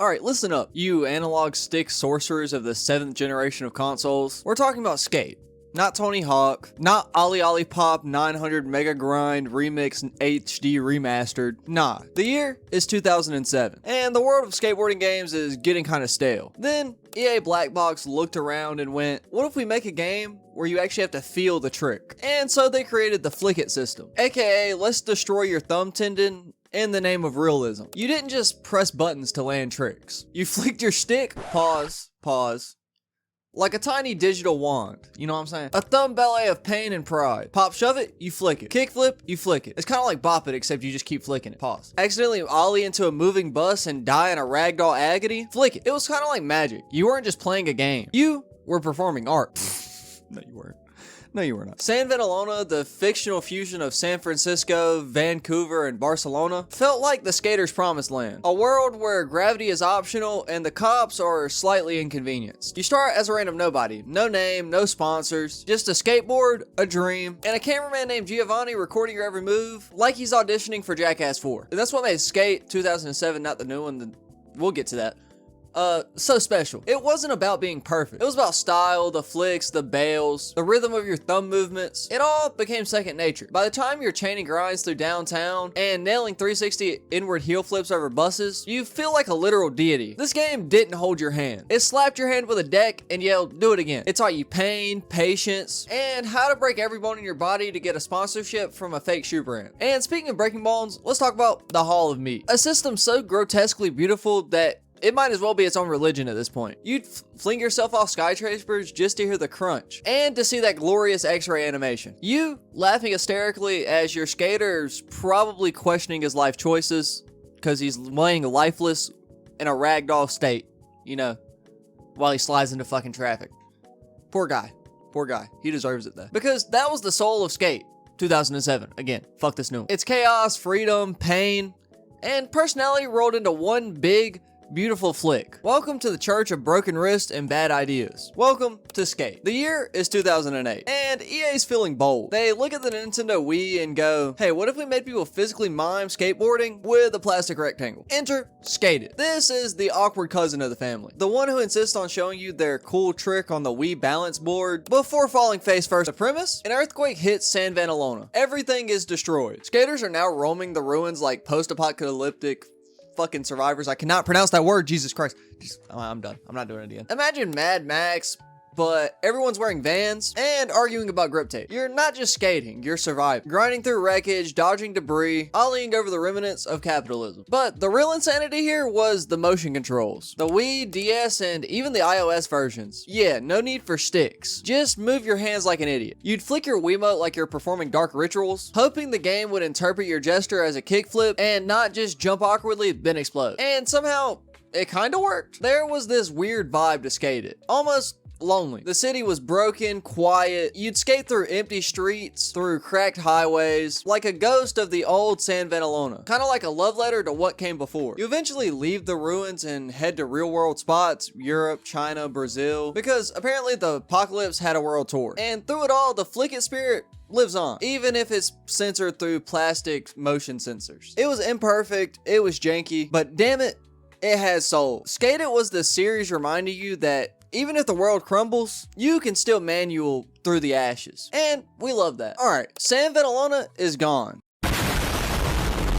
Alright, listen up, you analog stick sorcerers of the 7th generation of consoles. We're talking about Skate. Not Tony Hawk, not Ollie Ollie Pop 900 Mega Grind Remix HD Remastered. Nah, the year is 2007, and the world of skateboarding games is getting kinda stale. Then, EA Black Box looked around and went, what if we make a game where you actually have to feel the trick? And so they created the Flick It system, aka let's destroy your thumb tendon in the name of realism. You didn't just press buttons to land tricks. You flicked your stick, pause, like a tiny digital wand, you know what I'm saying? A thumb ballet of pain and pride. Pop shove it, you flick it. Kick flip, you flick it. It's kind of like bop it, except you just keep flicking it. Pause. Accidentally ollie into a moving bus and die in a ragdoll agony? Flick it. It was kind of like magic. You weren't just playing a game. You were performing art. No, you weren't. No, you were not. San Venelona, the fictional fusion of San Francisco, Vancouver, and Barcelona, felt like the skater's promised land. A world where gravity is optional and the cops are slightly inconvenienced. You start as a random nobody. No name, no sponsors, just a skateboard, a dream, and a cameraman named Giovanni recording your every move like he's auditioning for Jackass 4. And that's what made Skate 2007, not the new one. We'll get to that. So special. It wasn't about being perfect. It was about style, the flicks, the bails, the rhythm of your thumb movements. It all became second nature. By the time you're chaining grinds through downtown and nailing 360 inward heel flips over buses, you feel like a literal deity. This game didn't hold your hand. It slapped your hand with a deck and yelled, do it again. It taught you pain, patience, and how to break every bone in your body to get a sponsorship from a fake shoe brand. And speaking of breaking bones, let's talk about the Hall of Meat. A system so grotesquely beautiful that it might as well be its own religion at this point. You'd fling yourself off skyscrapers just to hear the crunch and to see that glorious x-ray animation. You laughing hysterically as your skater's probably questioning his life choices because he's laying lifeless in a ragdoll state, you know, while he slides into fucking traffic. Poor guy. Poor guy. He deserves it though. Because that was the soul of Skate 2007. Again, fuck this new one. It's chaos, freedom, pain, and personality rolled into one big beautiful flick. Welcome to the church of broken wrist and bad ideas. Welcome to Skate. The year is 2008, and EA's feeling bold. They look at the Nintendo Wii and go, hey, what if we made people physically mime skateboarding with a plastic rectangle? Enter Skate It. This is the awkward cousin of the family. The one who insists on showing you their cool trick on the Wii balance board before falling face first. The premise? An earthquake hits San Venelona. Everything is destroyed. Skaters are now roaming the ruins like post-apocalyptic fucking survivors. I cannot pronounce that word. Jesus Christ. I'm done. I'm not doing it again. Imagine Mad Max, but everyone's wearing Vans and arguing about grip tape. You're not just skating, you're surviving. Grinding through wreckage, dodging debris, ollieing over the remnants of capitalism. But the real insanity here was the motion controls. The Wii, DS, and even the iOS versions. Yeah, no need for sticks. Just move your hands like an idiot. You'd flick your Wiimote like you're performing dark rituals, hoping the game would interpret your gesture as a kickflip and not just jump awkwardly, then explode. And somehow, it kinda worked. There was this weird vibe to Skate It. Almost lonely. The city was broken, quiet. You'd skate through empty streets, through cracked highways, like a ghost of the old San Venelona. Kind of like a love letter to what came before. You eventually leave the ruins and head to real world spots, Europe, China, Brazil, because apparently the apocalypse had a world tour. And through it all, the Flick It spirit lives on, even if it's censored through plastic motion sensors. It was imperfect, it was janky, but damn it, it has soul. Skate It was the series reminding you that even if the world crumbles, you can still manual through the ashes. And we love that. Alright, San Venelona is gone.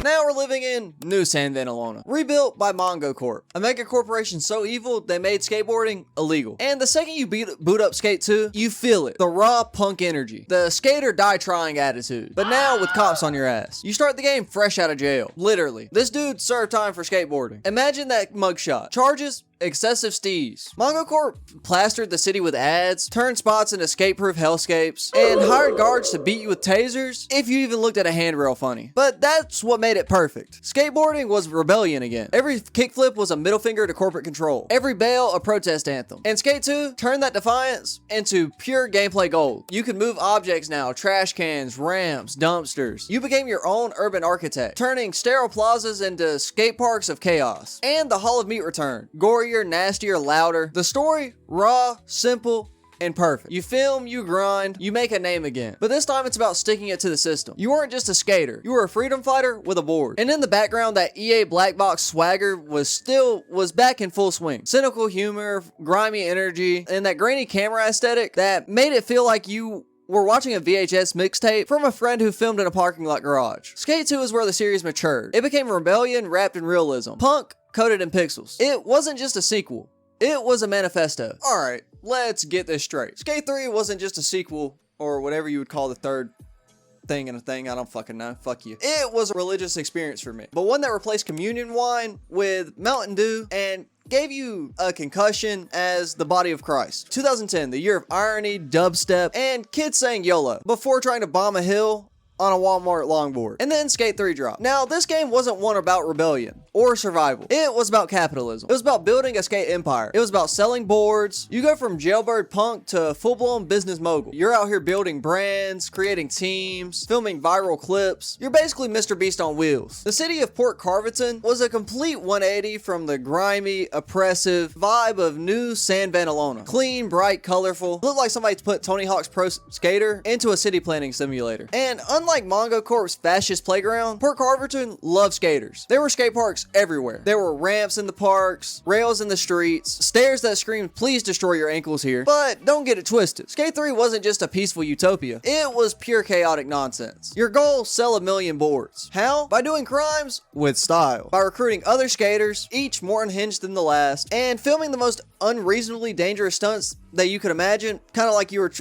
Now we're living in New San Venelona, rebuilt by Mongo Corp, a mega corporation so evil they made skateboarding illegal. And the second you boot up Skate 2, you feel it. The raw punk energy, the skate or die trying attitude. But now with cops on your ass. You start the game fresh out of jail, literally. This dude served time for skateboarding. Imagine that mugshot. Charges, excessive steez. Mongo Corp plastered the city with ads, turned spots into skate-proof hellscapes, and hired guards to beat you with tasers if you even looked at a handrail funny. But that's what made it perfect. Skateboarding was rebellion again. Every kickflip was a middle finger to corporate control. Every bail a protest anthem. And Skate 2 turned that defiance into pure gameplay gold. You could move objects now, trash cans, ramps, dumpsters. You became your own urban architect, turning sterile plazas into skate parks of chaos. And the Hall of Meat returned. Gory, nastier, louder. The story, raw, simple, and perfect. You film, you grind, you make a name again. But this time it's about sticking it to the system. You weren't just a skater, you were a freedom fighter with a board. And in the background, that EA black box swagger was back in full swing. Cynical humor, grimy energy, and that grainy camera aesthetic that made it feel like you were watching a VHS mixtape from a friend who filmed in a parking lot garage. Skate 2 is where the series matured. It became rebellion wrapped in realism. Punk coated in pixels. It wasn't just a sequel. It was a manifesto. Alright, let's get this straight. Skate 3 wasn't just a sequel, or whatever you would call the third thing in a thing, I don't fucking know, fuck you. It was a religious experience for me, but one that replaced communion wine with Mountain Dew and gave you a concussion as the body of Christ. 2010, the year of irony, dubstep, and kids saying YOLO before trying to bomb a hill on a Walmart longboard. And then Skate 3 dropped. Now, this game wasn't one about rebellion or survival. It was about capitalism. It was about building a skate empire. It was about selling boards. You go from jailbird punk to full-blown business mogul. You're out here building brands, creating teams, filming viral clips. You're basically Mr. Beast on wheels. The city of Port Carverton was a complete 180 from the grimy, oppressive vibe of new San Vanalona. Clean, bright, colorful. Looked like somebody put Tony Hawk's Pro Skater into a city planning simulator. And unlike Mongo Corp's fascist playground, Port Carverton loved skaters. There were skate parks everywhere. There were ramps in the parks, rails in the streets, stairs that screamed, please destroy your ankles here. But don't get it twisted. Skate 3 wasn't just a peaceful utopia. It was pure chaotic nonsense. Your goal, sell 1 million boards. How? By doing crimes with style. By recruiting other skaters, each more unhinged than the last, and filming the most unreasonably dangerous stunts that you could imagine, kind of like you were,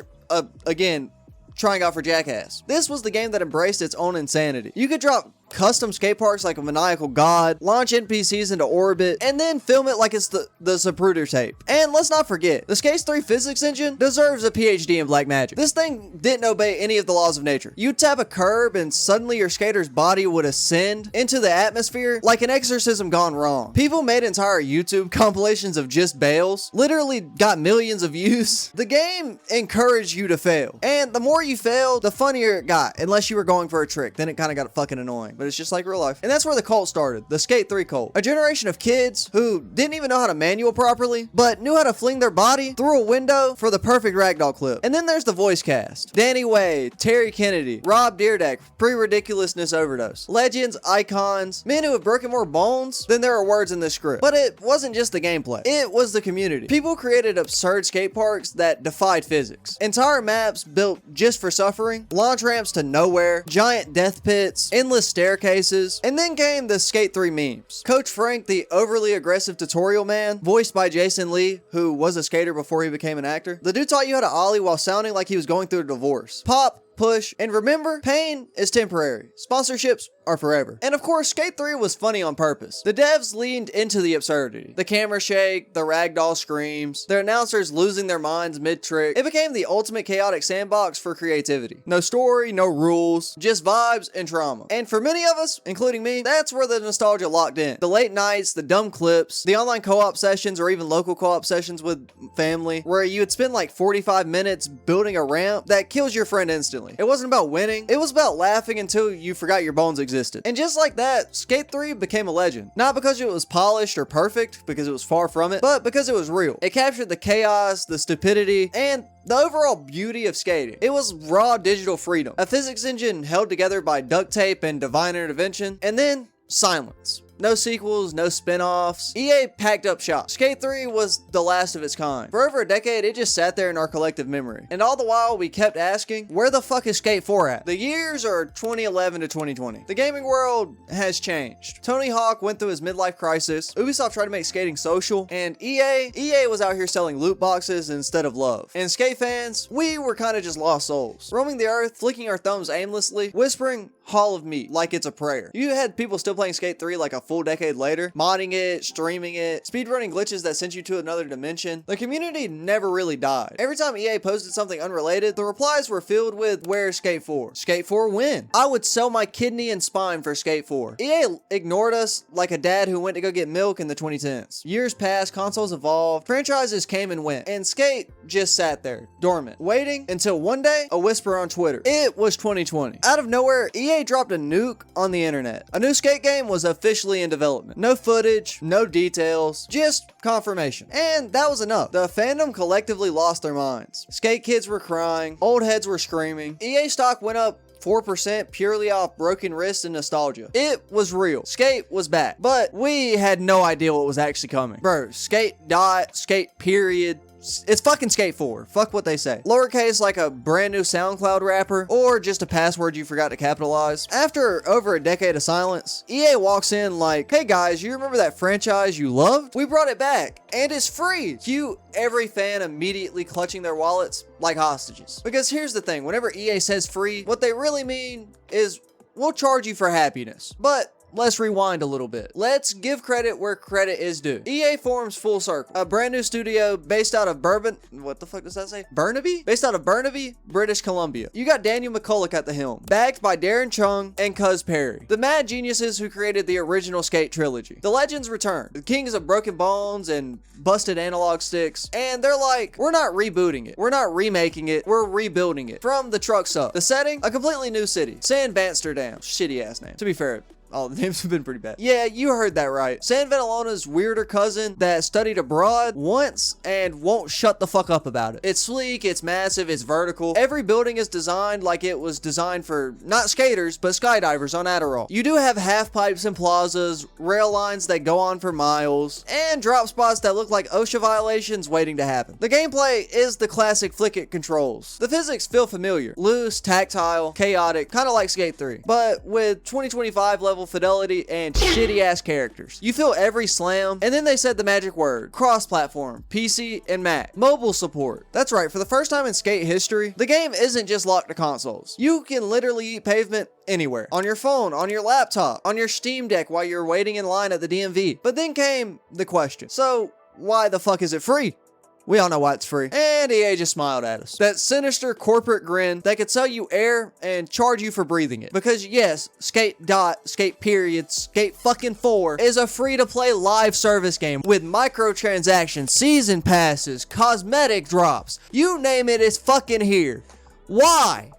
again, trying out for Jackass. This was the game that embraced its own insanity. You could drop custom skate parks like a maniacal god, launch NPCs into orbit, and then film it like it's the Zapruder tape. And let's not forget, the Skate 3 physics engine deserves a PhD in black magic. This thing didn't obey any of the laws of nature. You'd tap a curb and suddenly your skater's body would ascend into the atmosphere like an exorcism gone wrong. People made entire YouTube compilations of just bails, literally got millions of views. The game encouraged you to fail. And the more you failed, the funnier it got, unless you were going for a trick. Then it kind of got fucking annoying. But it's just like real life. And that's where the cult started, the Skate 3 cult. A generation of kids who didn't even know how to manual properly, but knew how to fling their body through a window for the perfect ragdoll clip. And then there's the voice cast. Danny Wade, Terry Kennedy, Rob Dyrdek, pre-ridiculousness overdose. Legends, icons, men who have broken more bones than there are words in this script. But it wasn't just the gameplay. It was the community. People created absurd skate parks that defied physics. Entire maps built just for suffering, launch ramps to nowhere, giant death pits, endless staircases, and then came the Skate 3 memes. Coach Frank, the overly aggressive tutorial man, voiced by Jason Lee, who was a skater before he became an actor. The dude taught you how to ollie while sounding like he was going through a divorce. Pop, push, and remember, pain is temporary. Sponsorships are forever. And of course, Skate 3 was funny on purpose. The devs leaned into the absurdity. The camera shake, the ragdoll screams, the announcers losing their minds mid-trick. It became the ultimate chaotic sandbox for creativity. No story, no rules, just vibes and trauma. And for many of us, including me, that's where the nostalgia locked in. The late nights, the dumb clips, the online co-op sessions, or even local co-op sessions with family, where you would spend like 45 minutes building a ramp that kills your friend instantly. It wasn't about winning, it was about laughing until you forgot your bones existed. And just like that, Skate 3 became a legend. Not because it was polished or perfect, because it was far from it, but because it was real. It captured the chaos, the stupidity, and the overall beauty of skating. It was raw digital freedom. A physics engine held together by duct tape and divine intervention, and then silence. No sequels, no spin-offs. EA packed up shop. Skate 3 was the last of its kind. For over a decade, it just sat there in our collective memory. And all the while, we kept asking, where the fuck is Skate 4 at? The years are 2011 to 2020. The gaming world has changed. Tony Hawk went through his midlife crisis. Ubisoft tried to make skating social. And EA was out here selling loot boxes instead of love. And skate fans, we were kind of just lost souls. Roaming the earth, flicking our thumbs aimlessly, whispering, Hall of Meat, like it's a prayer. You had people still playing Skate 3 like a full decade later, modding it, streaming it, speedrunning glitches that sent you to another dimension. The community never really died. Every time EA posted something unrelated, the replies were filled with, where's Skate 4? Skate 4 when? I would sell my kidney and spine for Skate 4. EA ignored us like a dad who went to go get milk in the 2010s. Years passed, consoles evolved, franchises came and went, and Skate just sat there, dormant, waiting until one day, a whisper on Twitter. It was 2020. Out of nowhere, EA dropped a nuke on the internet. A new skate game was officially early in development. No footage, no details, just confirmation. And that was enough. The fandom collectively lost their minds. Skate kids were crying, old heads were screaming. EA stock went up 4% purely off broken wrists and nostalgia. It was real. Skate was back. But we had no idea what was actually coming. Bro, skate dot, skate period. It's fucking Skate 4. Fuck what they say. Lowercase like a brand new SoundCloud rapper, or just a password you forgot to capitalize. After over a decade of silence, EA walks in like, hey guys, you remember that franchise you loved? We brought it back, and it's free. Cue every fan immediately clutching their wallets like hostages. Because here's the thing, whenever EA says free, what they really mean is, we'll charge you for happiness. But let's rewind a little bit. Let's give credit where credit is due. EA forms full circle. A brand new studio based out of what the fuck does that say? Burnaby? Based out of Burnaby, British Columbia. You got Daniel McCulloch at the helm, backed by Darren Chung and Cuz Perry, the mad geniuses who created the original Skate trilogy. The legends return, the kings of broken bones and busted analog sticks, and they're like, we're not rebooting it, we're not remaking it, we're rebuilding it from the trucks up. The setting, a completely new city, San Vansterdam. Shitty ass name. To be fair, all the names have been pretty bad. Yeah, you heard that right. San Venellona's weirder cousin that studied abroad once and won't shut the fuck up about it. It's sleek, it's massive, it's vertical. Every building is designed like it was designed for not skaters, but skydivers on Adderall. You do have half pipes and plazas, rail lines that go on for miles, and drop spots that look like OSHA violations waiting to happen. The gameplay is the classic flick it controls. The physics feel familiar. Loose, tactile, chaotic, kind of like Skate 3, but with 2025 level fidelity and shitty ass characters. You feel every slam, and then they said the magic word: cross-platform, PC and Mac, mobile support. That's right, for the first time in Skate history, the game isn't just locked to consoles. You can literally eat pavement anywhere. On your phone, on your laptop, on your Steam Deck while you're waiting in line at the DMV. But then came the question, so why the fuck is it free? We all know why it's free. And EA just smiled at us. That sinister corporate grin that could sell you air and charge you for breathing it. Because yes, Skate dot, Skate period, Skate fucking 4 is a free-to-play live service game with microtransactions, season passes, cosmetic drops. You name it, it's fucking here. Why?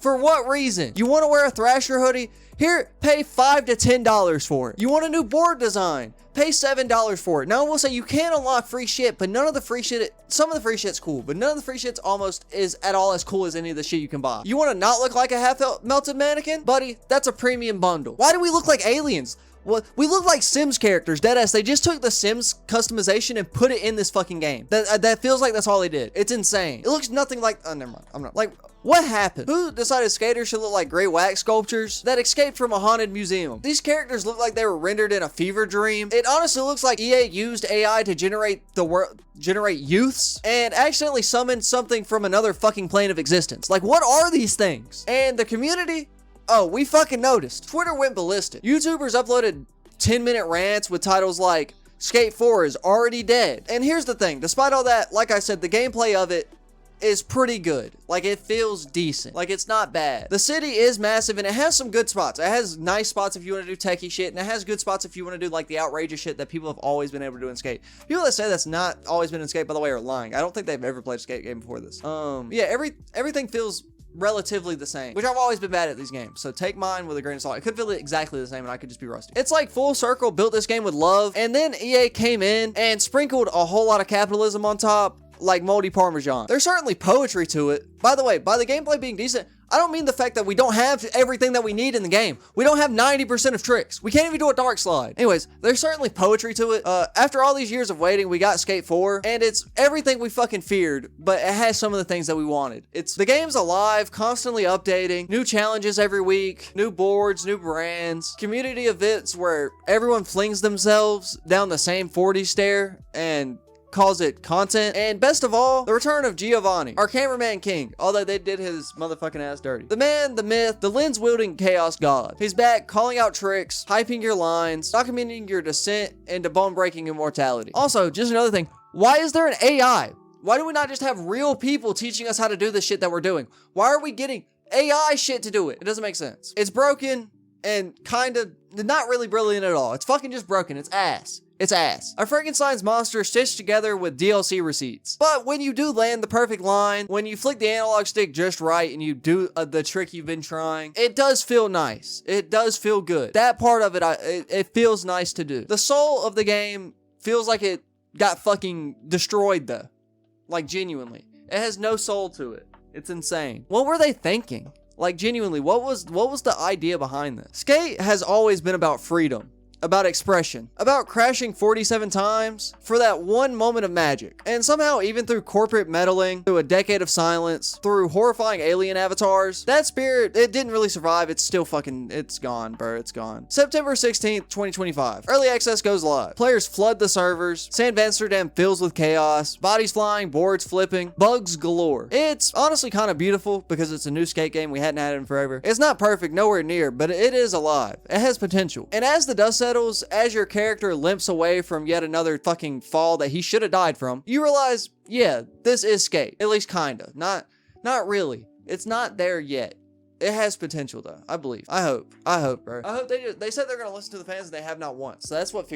For what reason? You want to wear a Thrasher hoodie? Here, pay $5 to $10 for it. You want a new board design? Pay $7 for it. Now, I will say you can unlock free shit, but none of the free shit, some of the free shit's cool, but none of the free shit's almost is at all as cool as any of the shit you can buy. You want to not look like a half-melted mannequin? Buddy, that's a premium bundle. Why do we look like aliens? Well, we look like Sims characters, deadass. They just took the Sims customization and put it in this fucking game. That feels like that's all they did. It's insane. It looks nothing like, oh, never mind. I'm not, like, what happened? Who decided skaters should look like gray wax sculptures that escaped from a haunted museum? These characters look like they were rendered in a fever dream. It honestly looks like EA used AI to generate youths and accidentally summoned something from another fucking plane of existence. Like, what are these things? And the community? Oh, we fucking noticed. Twitter went ballistic. YouTubers uploaded 10-minute rants with titles like, Skate 4 is already dead. And here's the thing, despite all that, like I said, the gameplay of it is pretty good. Like, it feels decent. Like, it's not bad. The city is massive, and it has some good spots. It has nice spots if you want to do techie shit, and it has good spots if you want to do, like, the outrageous shit that people have always been able to do in Skate. People that say that's not always been in Skate, by the way, are lying. I don't think they've ever played a Skate game before this. Yeah, everything feels relatively the same, which I've always been bad at these games, so take mine with a grain of salt. It could feel exactly the same and I could just be rusty. It's like full circle built this game with love, and then EA came in and sprinkled a whole lot of capitalism on top like moldy parmesan. There's certainly poetry to it. By the way, by the gameplay being decent, I don't mean the fact that we don't have everything that we need in the game. We don't have 90% of tricks. We can't even do a dark slide. Anyways, there's certainly poetry to it. After all these years of waiting, we got Skate 4, and it's everything we fucking feared, but it has some of the things that we wanted. The game's alive, constantly updating, new challenges every week, new boards, new brands, community events where everyone flings themselves down the same 40 stair and calls it content, and best of all, the return of Giovanni, our cameraman king, although they did his motherfucking ass dirty. The man, the myth, the lens-wielding chaos god. He's back calling out tricks, hyping your lines, documenting your descent into bone-breaking immortality. Also, just another thing, why is there an AI? Why do we not just have real people teaching us how to do the shit that we're doing? Why are we getting AI shit to do it? It doesn't make sense. It's broken. and kind of not really brilliant at all. It's fucking just broken. It's ass. It's ass. A Frankenstein's monster stitched together with DLC receipts. But when you do land the perfect line, when you flick the analog stick just right and you do the trick you've been trying, it does feel nice. It does feel good. That part of it, it feels nice to do. The soul of the game feels like it got fucking destroyed though. Like genuinely. It has no soul to it. It's insane. What were they thinking? Like genuinely, what was the idea behind this? Skate has always been about freedom, about expression, about crashing 47 times for that one moment of magic. And somehow, even through corporate meddling, through a decade of silence, through horrifying alien avatars, that spirit, it didn't really survive. It's still fucking, it's gone, bro. It's gone. September 16th, 2025. Early access goes live. Players flood the servers. San Amsterdam fills with chaos. Bodies flying, boards flipping, bugs galore. It's honestly kind of beautiful because it's a new skate game. We hadn't had it in forever. It's not perfect, nowhere near, but it is alive. It has potential. And as the dust settles, as your character limps away from yet another fucking fall that he should have died from, you realize, yeah, this is skate. At least kinda. Not really. It's not there yet. It has potential though, I believe. I hope, bro. I hope they said they're gonna listen to the fans and they have not once. So that's what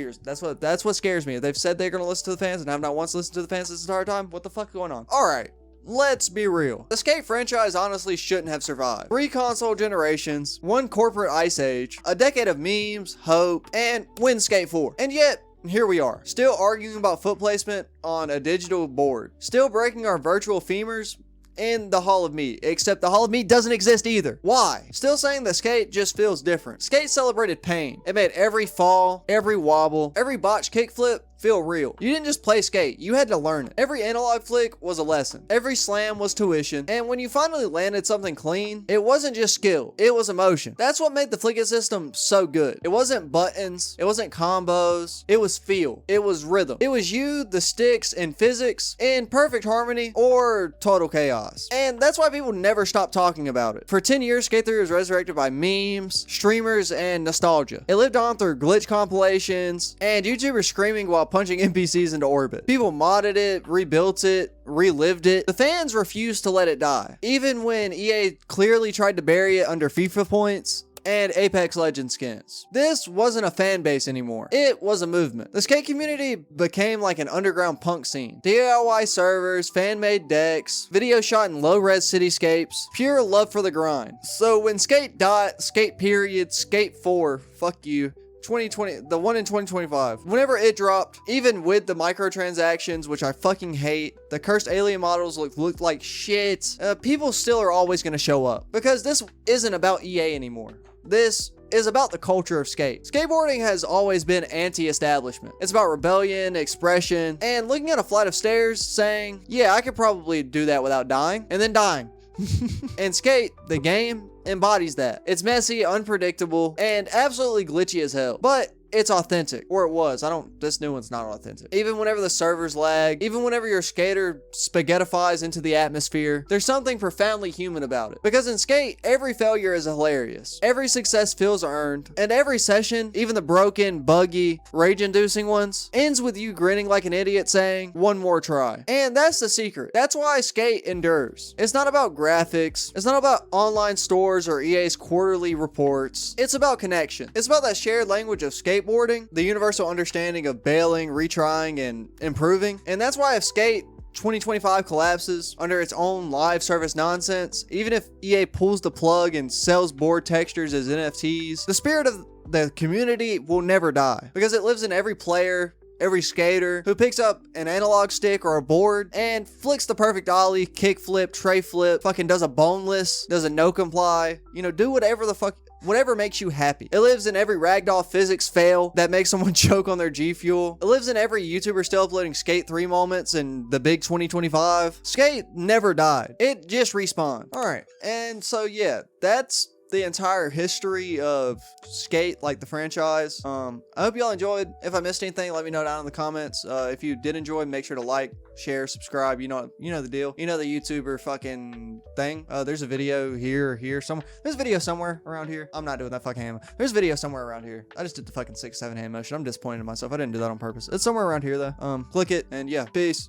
scares me. They've said they're gonna listen to the fans and have not once listened to the fans this entire time. What the fuck is going on? Alright. Let's be real. The Skate franchise honestly shouldn't have survived. 3 console generations, 1 corporate ice age, a decade of memes, hope, and win Skate 4. And yet, here we are, still arguing about foot placement on a digital board, still breaking our virtual femurs in the Hall of Meat, except the Hall of Meat doesn't exist either. Why? Still saying the Skate just feels different. Skate celebrated pain. It made every fall, every wobble, every botch kickflip feel real. You didn't just play Skate, you had to learn it. Every analog flick was a lesson. Every slam was tuition. And when you finally landed something clean, it wasn't just skill, it was emotion. That's what made the flicking system so good. It wasn't buttons, it wasn't combos, it was feel, it was rhythm. It was you, the sticks, and physics in perfect harmony or total chaos. And that's why people never stop talking about it. For 10 years, Skate 3 was resurrected by memes, streamers, and nostalgia. It lived on through glitch compilations and YouTubers screaming while punching NPCs into orbit. People modded it, rebuilt it, relived it. The fans refused to let it die. Even when EA clearly tried to bury it under FIFA points and Apex Legends skins. This wasn't a fan base anymore. It was a movement. The Skate community became like an underground punk scene. DIY servers, fan-made decks, video shot in low-res cityscapes, pure love for the grind. So when Skate died, Skate period, Skate 4, fuck you, 2020, the one in 2025, whenever it dropped, even with the microtransactions, which I fucking hate, the cursed alien models looked like shit, people still are always going to show up because this isn't about EA anymore. This is about the culture of skate. Skateboarding has always been anti-establishment. It's about rebellion, expression, and looking at a flight of stairs saying, yeah, I could probably do that without dying, and then dying. And Skate, the game, embodies that. It's messy, unpredictable, and absolutely glitchy as hell. But it's authentic, or it was. This new one's not authentic. Even whenever the servers lag, even whenever your skater spaghettifies into the atmosphere, there's something profoundly human about it. Because in Skate, every failure is hilarious. Every success feels earned, and every session, even the broken, buggy, rage-inducing ones, ends with you grinning like an idiot saying, one more try. And that's the secret. That's why Skate endures. It's not about graphics. It's not about online stores or EA's quarterly reports. It's about connection. It's about that shared language of skateboarding, the universal understanding of bailing, retrying, and improving. And that's why if Skate 2025 collapses under its own live service nonsense, even if EA pulls the plug and sells board textures as NFTs, the spirit of the community will never die because it lives in every player, every skater who picks up an analog stick or a board and flicks the perfect ollie, kick flip, tray flip, fucking does a boneless, does a no comply, do whatever the fuck, whatever makes you happy. It lives in every ragdoll physics fail that makes someone choke on their G Fuel. It lives in every YouTuber still uploading Skate 3 moments in the big 2025. Skate never died. It just respawned. Alright, and so yeah, that's the entire history of Skate, like the franchise. I hope y'all enjoyed. If I missed anything, let me know down in the comments. If you did enjoy, make sure to like, share, subscribe. You know the deal. You know the YouTuber fucking thing. There's a video here, somewhere. There's a video somewhere around here. I'm not doing that fucking hand. There's a video somewhere around here. I just did the fucking 6-7 hand motion. I'm disappointed in myself. I didn't do that on purpose. It's somewhere around here though. Click it and yeah, peace.